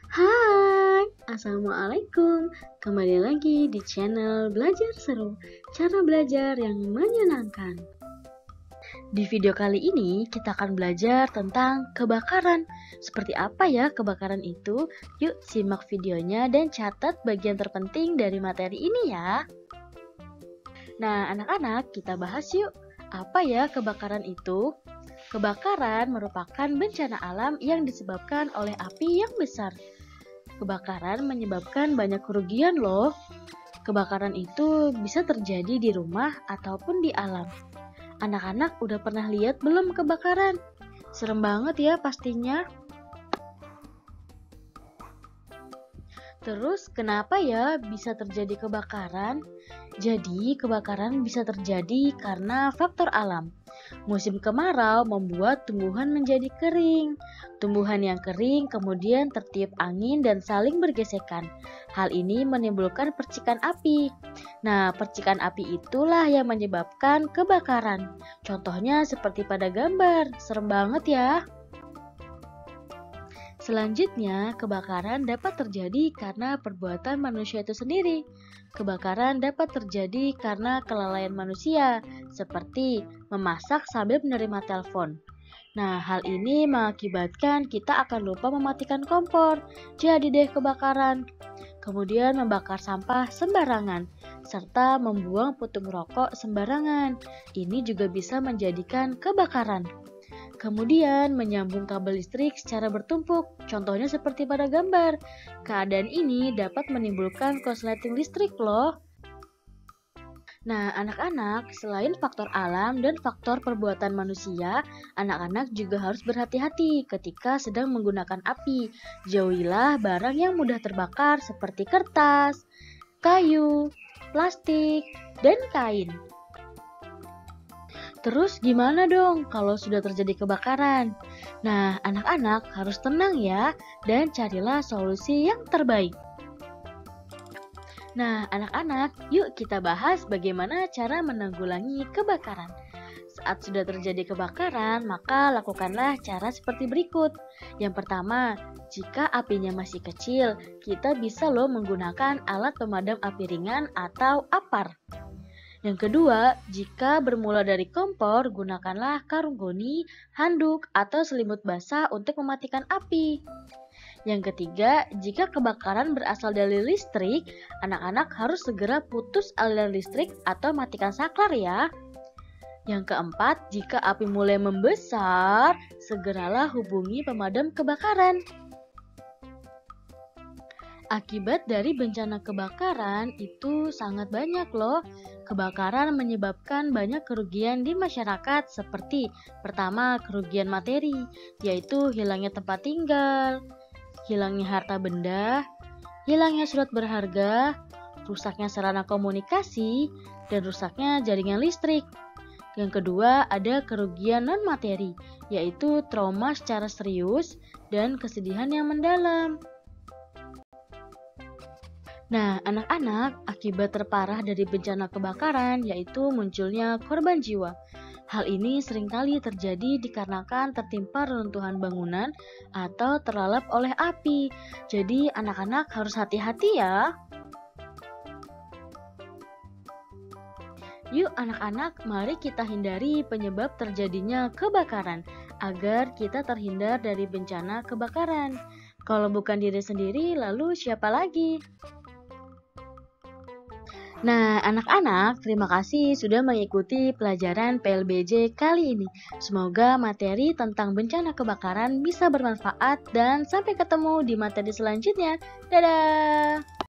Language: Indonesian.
Hai, Assalamualaikum. Kembali lagi di channel Belajar Seru, cara belajar yang menyenangkan. Di video kali ini kita akan belajar tentang kebakaran. Seperti apa ya kebakaran itu? Yuk simak videonya dan catat bagian terpenting dari materi ini ya. Nah, anak-anak, kita bahas yuk. Apa ya kebakaran itu? Kebakaran merupakan bencana alam yang disebabkan oleh api yang besar. Kebakaran menyebabkan banyak kerugian loh. Kebakaran itu bisa terjadi di rumah ataupun di alam. Anak-anak udah pernah lihat belum kebakaran? Serem banget ya pastinya. Terus kenapa ya bisa terjadi kebakaran? Jadi kebakaran bisa terjadi karena faktor alam. Musim kemarau membuat tumbuhan menjadi kering. Tumbuhan yang kering kemudian tertiup angin dan saling bergesekan. Hal ini menimbulkan percikan api. Nah, percikan api itulah yang menyebabkan kebakaran. Contohnya seperti pada gambar. Serem banget ya. Selanjutnya, kebakaran dapat terjadi karena perbuatan manusia itu sendiri. Kebakaran dapat terjadi karena kelalaian manusia, seperti memasak sambil menerima telepon. Nah, hal ini mengakibatkan kita akan lupa mematikan kompor, jadi deh kebakaran. Kemudian membakar sampah sembarangan, serta membuang puntung rokok sembarangan. Ini juga bisa menjadikan kebakaran. Kemudian menyambung kabel listrik secara bertumpuk, contohnya seperti pada gambar. Keadaan ini dapat menimbulkan korsleting listrik loh. Nah, anak-anak, selain faktor alam dan faktor perbuatan manusia, anak-anak juga harus berhati-hati ketika sedang menggunakan api. Jauhilah barang yang mudah terbakar seperti kertas, kayu, plastik, dan kain. Terus gimana dong kalau sudah terjadi kebakaran? Nah, anak-anak harus tenang ya dan carilah solusi yang terbaik. Nah, anak-anak, yuk kita bahas bagaimana cara menanggulangi kebakaran. Saat sudah terjadi kebakaran, maka lakukanlah cara seperti berikut. Yang pertama, jika apinya masih kecil, kita bisa loh menggunakan alat pemadam api ringan atau APAR. Yang kedua, jika bermula dari kompor, gunakanlah karung goni, handuk, atau selimut basah untuk mematikan api. Yang ketiga, jika kebakaran berasal dari listrik, anak-anak harus segera putus aliran listrik atau matikan saklar ya. Yang keempat, jika api mulai membesar, segeralah hubungi pemadam kebakaran. Akibat dari bencana kebakaran itu sangat banyak loh. Kebakaran menyebabkan banyak kerugian di masyarakat seperti pertama kerugian materi, yaitu hilangnya tempat tinggal, hilangnya harta benda, hilangnya surat berharga, rusaknya sarana komunikasi, dan rusaknya jaringan listrik. Yang kedua ada kerugian non-materi, yaitu trauma secara serius dan kesedihan yang mendalam. Nah, anak-anak, akibat terparah dari bencana kebakaran yaitu munculnya korban jiwa. Hal ini seringkali terjadi dikarenakan tertimpa reruntuhan bangunan atau terlalap oleh api. Jadi, anak-anak harus hati-hati ya. Yuk anak-anak, mari kita hindari penyebab terjadinya kebakaran agar kita terhindar dari bencana kebakaran. Kalau bukan diri sendiri, lalu siapa lagi? Nah, anak-anak, terima kasih sudah mengikuti pelajaran PLBJ kali ini. Semoga materi tentang bencana kebakaran bisa bermanfaat dan sampai ketemu di materi selanjutnya. Dadah!